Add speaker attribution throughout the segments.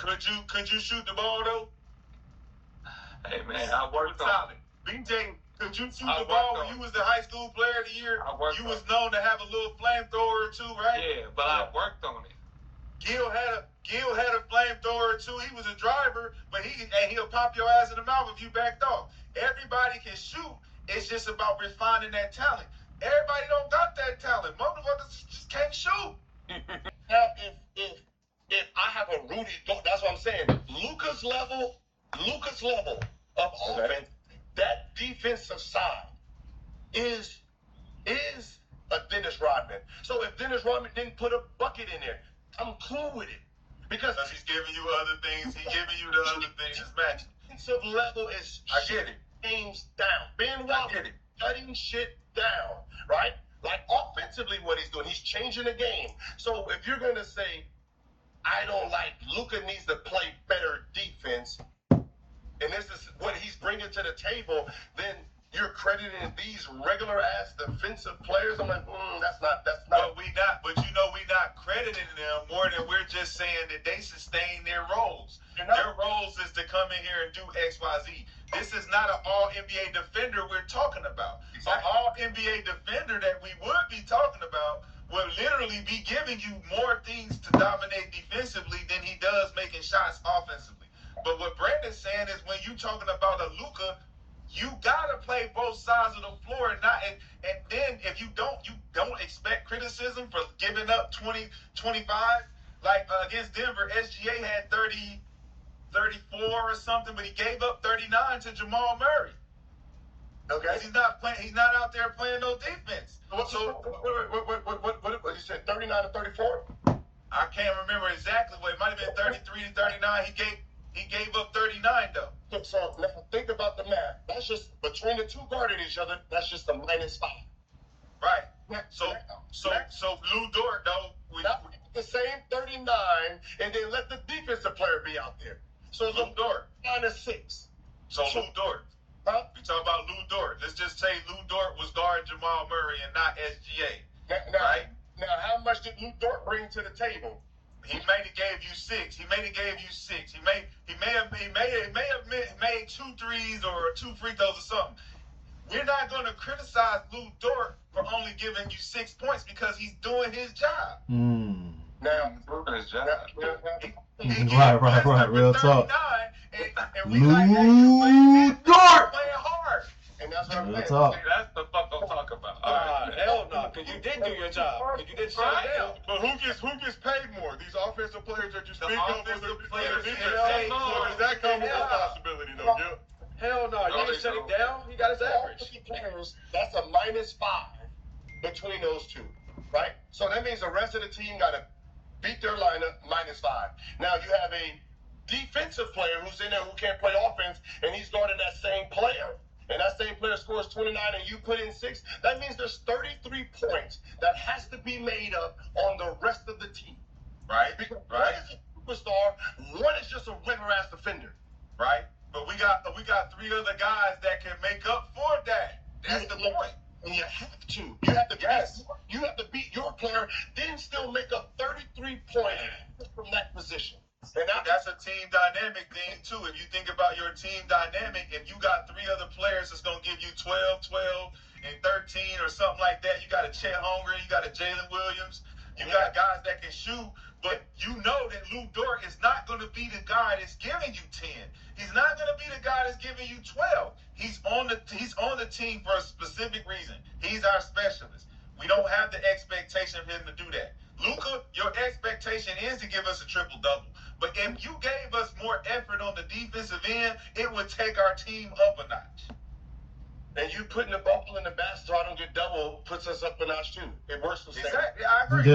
Speaker 1: Could you shoot the ball though?
Speaker 2: Hey man, I worked on it.
Speaker 1: BJ, could you shoot the ball when you was the high school player of the year? You was known to have a little flamethrower or two, right?
Speaker 2: Yeah, but I worked on it.
Speaker 1: Gil had a flamethrower or two. He was a driver, but he'll pop your ass in the mouth if you backed off. Everybody can shoot. It's just about refining that talent. Everybody don't got that talent. Motherfuckers just can't shoot.
Speaker 3: Now, if I have a Rudy, that's what I'm saying. Luka's level of offense, that defensive side is a Dennis Rodman. So if Dennis Rodman didn't put a bucket in there, I'm cool with it. Because
Speaker 1: he's giving you other things. He's giving you the other things. It's matching.
Speaker 3: Defensive level is
Speaker 1: I get it.
Speaker 3: Games down. Ben Wallace shutting shit down, right? Like offensively, what he's doing, he's changing the game. So if you're gonna say, I don't like Luka needs to play better defense, and this is what he's bringing to the table, then you're crediting these regular ass defensive players. I'm like, that's not.
Speaker 1: But you know, we not crediting them more than we're just saying that they sustain their roles. Their roles is to come in here and do X, Y, Z. This is not an all-NBA defender we're talking about. Exactly. An all-NBA defender that we would be talking about will literally be giving you more things to dominate defensively than he does making shots offensively. But what Brandon's saying is when you talking about a Luka, you gotta play both sides of the floor and then if you don't expect criticism for giving up 20, 25. Like against Denver, SGA had 30, 34 or something, but he gave up 39 to Jamal Murray.
Speaker 3: Okay.
Speaker 1: He's not out there playing no defense.
Speaker 3: What you said, 39 to 34?
Speaker 1: I can't remember exactly what. It might have been 33 to 39. He gave up 39 though.
Speaker 3: So now think about the math. That's just between the two guarding each other. That's just a -5.
Speaker 1: Right. So Lou Dort though.
Speaker 3: The same 39, and then let the defensive player be out there. So
Speaker 1: Lou Dort
Speaker 3: -6.
Speaker 1: So Lou Dort.
Speaker 3: Huh?
Speaker 1: We talk about Lou Dort. Let's just say Lou Dort was guarding Jamal Murray and not SGA. Right?
Speaker 3: Now, how much did Lou Dort bring to the table?
Speaker 1: He may have gave you 6. He may have made 2 threes or 2 free throws or something. We're not going to criticize Lou Dort for only giving you 6 points because he's doing his job.
Speaker 3: Now,
Speaker 2: Doing his job.
Speaker 4: Right. Real talk.
Speaker 1: And we
Speaker 4: Lou
Speaker 1: like, hey, you
Speaker 4: Dort.
Speaker 1: playing hard.
Speaker 3: and that's what I'm
Speaker 4: Real
Speaker 3: saying.
Speaker 4: talk.
Speaker 2: That's the fuck I'm talking about. All right.
Speaker 5: Hell no, because you did do your job. Because you did shut it down.
Speaker 6: But who gets paid more? These offensive players that you speak of, or the
Speaker 1: players
Speaker 6: defense?
Speaker 1: get paid
Speaker 6: So
Speaker 1: more.
Speaker 6: does that come with responsibility, though, Gil?
Speaker 5: Hell no, you didn't shut him down. He got his average.
Speaker 3: Players, that's a -5 between those two, right? So that means the rest of the team got to beat their lineup -5. Now you have a defensive player who's in there who can't play offense, and he's guarding that same player, and that same player scores 29, and you put in 6. That means there's 33 points that has to be made up on the rest of the team,
Speaker 1: Right?
Speaker 3: because
Speaker 1: Right.
Speaker 3: one is a superstar, one is just a regular ass defender.
Speaker 1: Right? But we got 3 other guys that can make up for that. That's the point.
Speaker 3: And you have to. You have to beat your player, then still make up 33 points from that position. And
Speaker 1: That's a team dynamic thing too. If you think about your team dynamic, if you got 3 other players that's gonna give you 12, 12, and 13 or something like that, you got a Chet Holmgren, you got a Jalen Williams, you got guys that can shoot, but you know that Lou Dort is not gonna be the guy that's giving you 10. He's not gonna be the guy that's giving you 12. He's on the team for a specific reason. He's our specialist. We don't have the expectation of him to do that. Luka, your expectation is to give us a triple-double. But if you gave us more effort on the defensive end, it would take our team up a notch.
Speaker 3: And you putting the ball in the basket so I don't get double puts us up a notch too. It works the same.
Speaker 1: Exactly, I agree.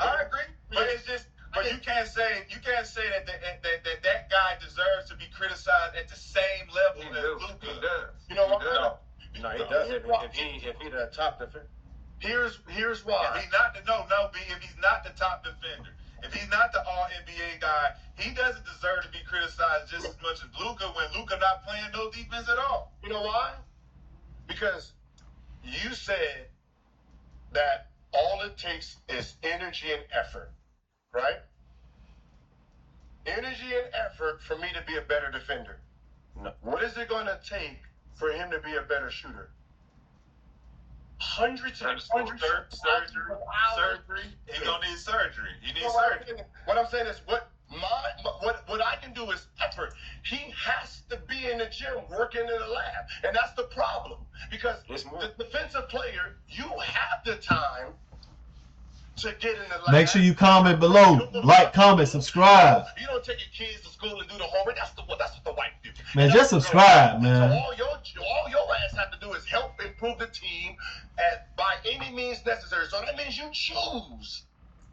Speaker 1: I agree. But it's just, but you can't say that guy deserves to be criticized at the same level as Luka.
Speaker 2: He does.
Speaker 3: You know what?
Speaker 5: No, he doesn't. If he the top defender.
Speaker 3: Here's why.
Speaker 1: If he's not if he's not the top defender, if he's not the all NBA guy, he doesn't deserve to be criticized just as much as Luka when Luka not playing no defense at all.
Speaker 3: You know why? Because you said that all it takes is energy and effort, right? energy and effort for me to be a better defender.
Speaker 5: No.
Speaker 3: What is it going to take for him to be a better shooter? Hundreds and hundreds of
Speaker 1: surgery. He's gonna need surgery. He needs surgery.
Speaker 3: What I'm saying is, what I can do is effort. He has to be in the gym working in the lab, and that's the problem because the defensive player, you have the time to get in the lab.
Speaker 4: Make sure you comment below, like, comment, subscribe.
Speaker 3: You don't take your kids to school and do the homework. That's what the white do.
Speaker 4: Man, just subscribe, man.
Speaker 3: So all your ass have to do is help improve the team by any means necessary. So that means you choose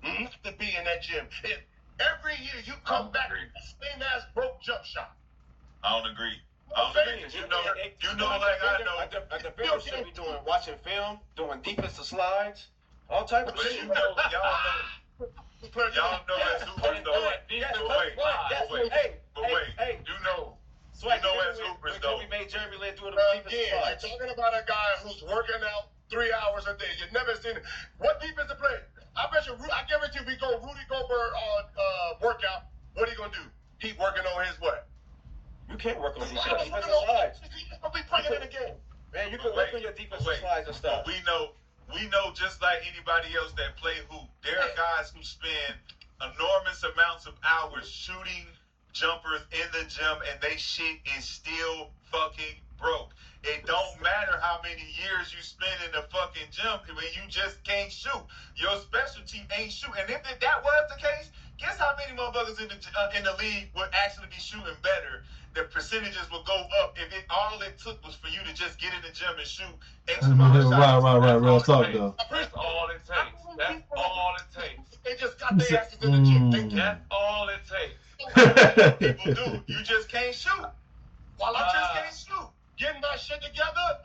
Speaker 3: not to be in that gym. If every year you come back with the same ass broke jump shot.
Speaker 1: I don't agree. You know, like I know.
Speaker 5: A defender should be watching film, doing defensive slides, all type of
Speaker 1: But
Speaker 5: shit.
Speaker 1: you know, y'all know as hoopers though. But wait. You know as hoopers though.
Speaker 5: We made Jeremy Lin do the defensive
Speaker 3: Again,
Speaker 5: slides.
Speaker 3: you're talking about a guy who's working out 3 hours a day. You've never seen it. What defensive play? I guarantee if we go Rudy Gilbert on workout, what are you gonna do? Keep working on his what?
Speaker 5: You can't work on defensive slides.
Speaker 3: We bring it in the game.
Speaker 5: Man, you can work on your defensive slides and stuff.
Speaker 1: But we know just like anybody else that play hoop, there are guys who spend enormous amounts of hours shooting jumpers in the gym and they shit is still fucking broke. It don't matter how many years you spend in the fucking gym when you just can't shoot. Your specialty ain't shoot. And if that was the case, guess how many motherfuckers in the league would actually be shooting better? The percentages would go up if all it took was for you to just get in the gym and shoot X amount of shots.
Speaker 4: Right. Real talk though.
Speaker 2: That's all it takes. That's all it takes.
Speaker 3: They just got their asses in the gym.
Speaker 2: That's all it takes.
Speaker 1: People do. You just can't shoot.
Speaker 3: While I just can't shoot. Getting my shit together,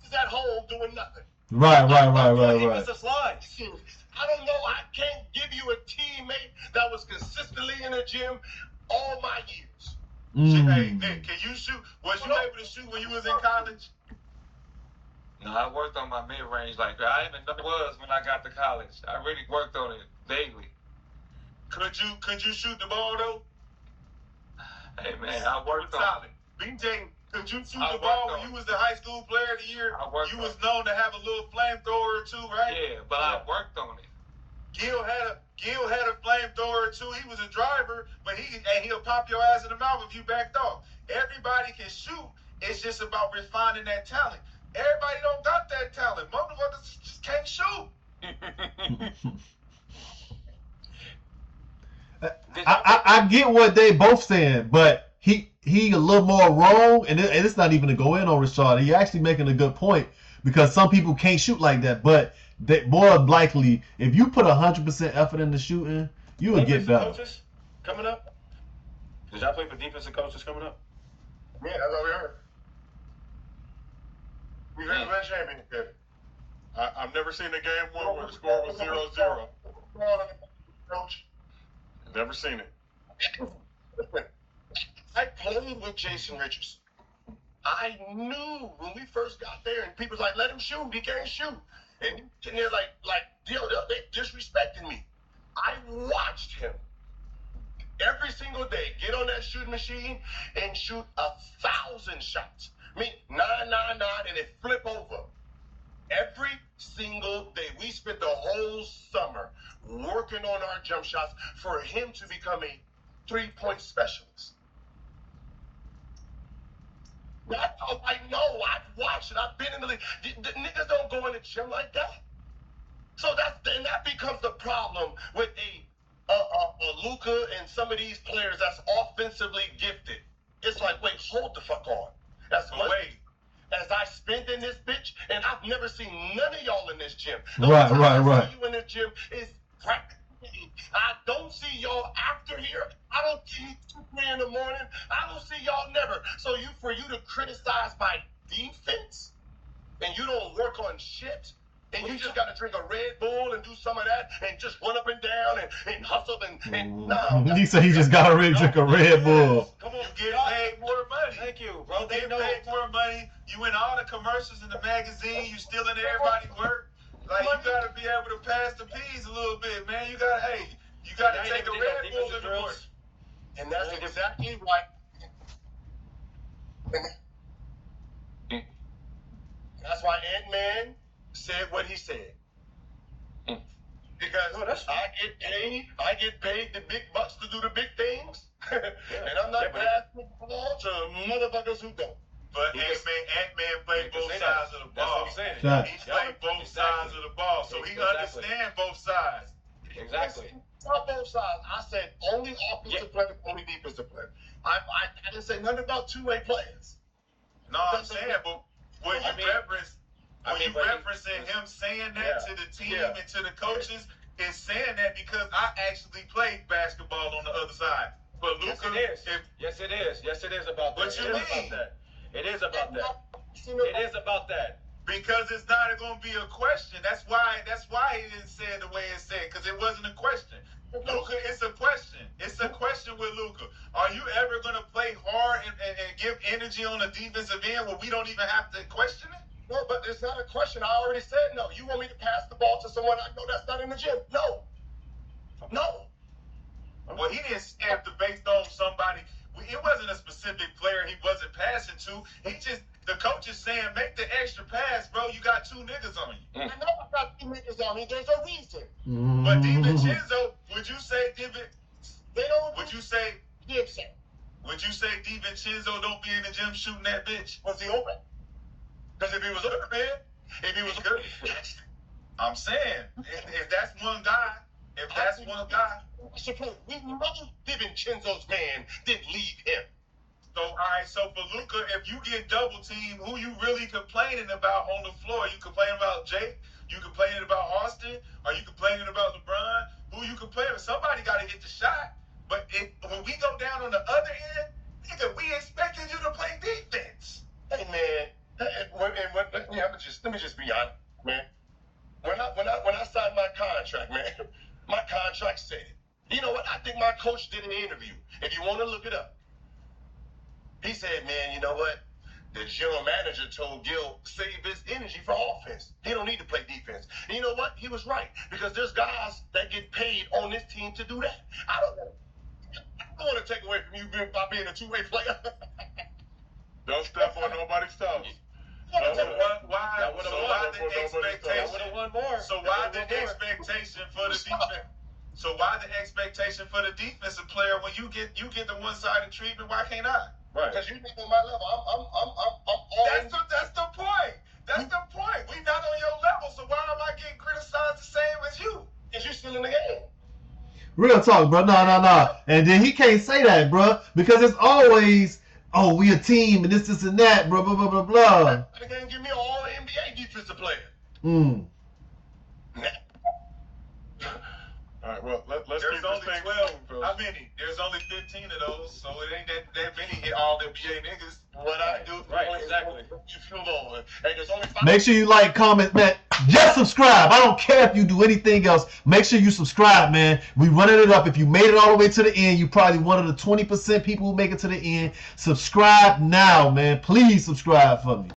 Speaker 3: is at home doing nothing.
Speaker 4: Right.
Speaker 5: Defensive slides.
Speaker 3: I don't know. I can't give you a teammate that was consistently in the gym all my years.
Speaker 1: Hey, Nick, can you shoot? Was you able to shoot when you was in college?
Speaker 2: No, I worked on my mid-range like I even know it was when I got to college. I really worked on it daily.
Speaker 1: Could you shoot the ball though?
Speaker 2: Hey man, I worked on
Speaker 1: solid. BJ, could you shoot the ball when you was the high school player of the year? You was known to have a little flamethrower or two, right?
Speaker 2: Yeah, but I worked on it.
Speaker 1: Gil had a flamethrower or two. He was a driver, but he'll pop your ass in the mouth if you backed off. Everybody can shoot. It's just about refining that talent. Everybody don't got that talent. Motherfuckers just can't shoot.
Speaker 4: I get what they both saying, but he a little more wrong, and it's not even to go in on Rashad. He actually making a good point because some people can't shoot like that, but more likely, if you put 100% effort into shooting, you would get better.
Speaker 5: Coaches coming up? Did y'all play for defensive coaches coming up?
Speaker 3: Yeah, that's what we heard. We heard the championship.
Speaker 6: I've never seen a game one where the score was 0-0.
Speaker 3: Coach.
Speaker 6: Never seen it.
Speaker 3: I played with Jason Richardson. I knew when we first got there, and people was like, "Let him shoot. He can't shoot." And they're like, they disrespecting me. I watched him every single day get on that shooting machine and shoot 1,000 shots. I mean, 999, and it flip over. Every single day. We spent the whole summer working on our jump shots for him to become a three-point specialist. I know. I've watched it. I've been in the league. The niggas don't go in the gym like that. So that becomes the problem with a Luka and some of these players that's offensively gifted. It's like, wait, hold the fuck on. That's what. As I spend in this bitch, and I've never seen none of y'all in this gym.
Speaker 4: Right.
Speaker 3: I see you in this gym is practice. I don't see y'all after here. I don't see you 2, 3 in the morning. I don't see y'all never. So for you to criticize my defense, and you don't work on shit, and you just got to drink a Red Bull and do some of that, and just run up and down and hustle and no.
Speaker 4: He said he just got to drink a Red Bull.
Speaker 1: Come on, you get paid more money.
Speaker 5: Thank you, bro.
Speaker 1: You get paid more money. You in all the commercials in the magazine. You stealing everybody's work. Like, you gotta be able to pass the peas a little bit, man. You gotta take a Red Bull in the morning.
Speaker 3: And exactly right. That's why Ant-Man said what he said. Because I get paid the big bucks to do the big things, and I'm not passing the ball to motherfuckers who don't.
Speaker 1: But Ant-Man played both sides of the ball.
Speaker 5: That's what I'm saying.
Speaker 4: Right.
Speaker 1: He played both sides of the ball, so he understands both sides.
Speaker 5: Exactly.
Speaker 3: Not both sides. I said only offensive players, only defensive players. I didn't say nothing about two-way players.
Speaker 1: No, I'm saying, but were you referencing him saying that to the team and to the coaches? Is saying that because I actually played basketball on the other side. But Luka,
Speaker 5: yes, it is. Yes, it is about that.
Speaker 1: What you mean?
Speaker 5: It is about that. It is about that.
Speaker 1: Because it's not going to be a question. That's why he didn't say it the way it said, because it wasn't a question. Luka, it's a question. It's a question with Luka. Are you ever going to play hard and give energy on the defensive end where we don't even have to question it?
Speaker 3: No, but it's not a question. I already said no. You want me to pass the ball to someone I know that's not in the gym? No. No.
Speaker 1: Well, he didn't snap the based on somebody. It wasn't a specific player he wasn't passing to. The coach is saying, make the extra pass, bro. You got two niggas on you.
Speaker 3: I know I got two niggas on me. There's a reason.
Speaker 1: But DiVincenzo, would you say
Speaker 3: Would you say
Speaker 1: DiVincenzo don't be in the gym shooting that bitch?
Speaker 3: Was he open? Because if he was open, man, good.
Speaker 1: I'm saying, if that's one guy,
Speaker 3: we know DiVincenzo's man didn't leave him.
Speaker 1: So, all right, so for Luka, if you get double teamed, who you really complaining about on the floor? You complaining about Jake? You complaining about Austin? Are you complaining about LeBron? Who you complaining about? Somebody got to hit the shot. But when we go down on the other end, nigga, we expected you to play defense.
Speaker 3: Hey, man. Let me just be honest, man. When I signed my contract, man, my contract said it. You know what? I think my coach did an interview. If you want to look it up, he said, man, you know what? The general manager told Gil, save his energy for offense. He don't need to play defense. And you know what? He was right, because there's guys that get paid on this team to do that. I don't want to take away from you by being a two-way player.
Speaker 6: Don't step on nobody's toes.
Speaker 1: Why the expectation for the defense? So why the expectation for the defensive player when you get the one-sided treatment? Why can't I?
Speaker 3: Right. Because you're not on my level. I'm all
Speaker 1: That's the point. That's the point. We not on your level, so why am I getting criticized the same as you?
Speaker 3: Because you're still in the game.
Speaker 4: Real talk, bro. No. And then he can't say that, bro, because it's always, oh, we a team and this and that, blah, blah, blah, blah, blah.
Speaker 3: They can't give me all NBA defensive player.
Speaker 6: All right, well, let's
Speaker 1: There's
Speaker 6: keep
Speaker 1: only
Speaker 6: this thing
Speaker 1: 12.
Speaker 6: moving,
Speaker 1: How many? There's only 15 of those, so it ain't that many hit all NBA niggas.
Speaker 3: What I do,
Speaker 5: exactly.
Speaker 3: You feel over. Hey, there's only 5.
Speaker 4: Make sure you like, comment, man. Just subscribe. I don't care if you do anything else. Make sure you subscribe, man. We running it up. If you made it all the way to the end, you probably one of the 20% people who make it to the end. Subscribe now, man. Please subscribe for me.